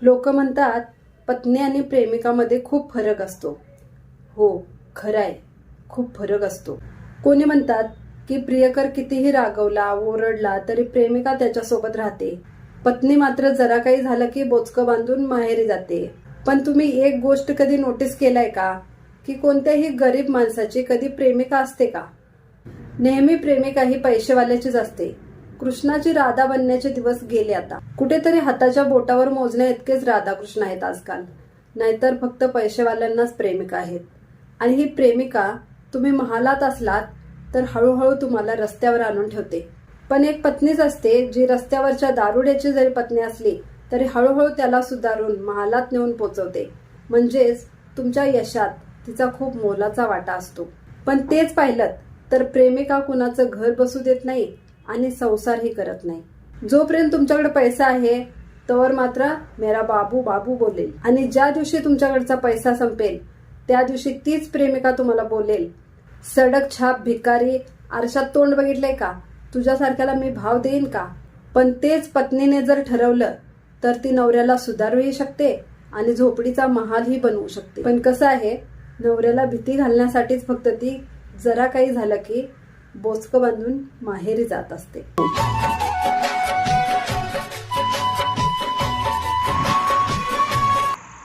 लोक म्हणतात पत्नी आणि प्रेमिकामध्ये खूप फरक असतो. हो, खरं आहे, खूप फरक असतो. कोणी म्हणतात की प्रियकर कितीही रागवला ओरडला तरी प्रेमिका त्याच्यासोबत राहते. पत्नी मात्र जरा काही झालं की बोचकं बांधून माहेरी जाते. पण तुम्ही एक गोष्ट कधी नोटीस केलाय का की कोणत्याही गरीब माणसाची कधी प्रेमिका असते का? नेहमी प्रेमिका ही पैसेवाल्याचीच असते. कृष्णाची राधा बनण्याचे दिवस गेले आता. कुठेतरी हाताच्या बोटावर मोजण्या इतकेच राधाकृष्ण आहेत आजकाल. नाहीतर फक्त पैसेवाल्यांनाच प्रेमिका आहेत. आणि ही प्रेमिका तुम्ही महालात असलात तर हळूहळू तुम्हाला रस्त्यावर आणून ठेवते. पण एक पत्नीच असते जी रस्त्यावरच्या दारुड्याची जरी पत्नी असली तरी हळूहळू त्याला सुधारून महालात नेऊन पोचवते. म्हणजेच तुमच्या यशात तिचा खूप मोलाचा वाटा असतो. पण तेच पाहिलं तर प्रेमिका कुणाचं घर बसू देत नाही आणि संसारही करत नाही. जोपर्यंत तुमच्याकडे पैसा आहे तोवर मात्र मेरा बाबू बाबू बोलेल. आणि ज्या दिवशी तुमच्याकडचा पैसा संपेल त्या दिवशी तीच प्रेमिका तुम्हाला बोलेल, सडक छाप भिकारी, आरशात तोंड बघितलंय का, तुझ्यासारख्याला मी भाव देईन का? पण तेच पत्नीने जर ठरवलं तर ती नवऱ्याला सुधारूही शकते आणि झोपडीचा महालही बनवू शकते. पण कसं आहे, नवऱ्याला भीती घालण्यासाठीच फक्त ती जरा काही झालं की बोचकं बांधून माहेरी जात असते.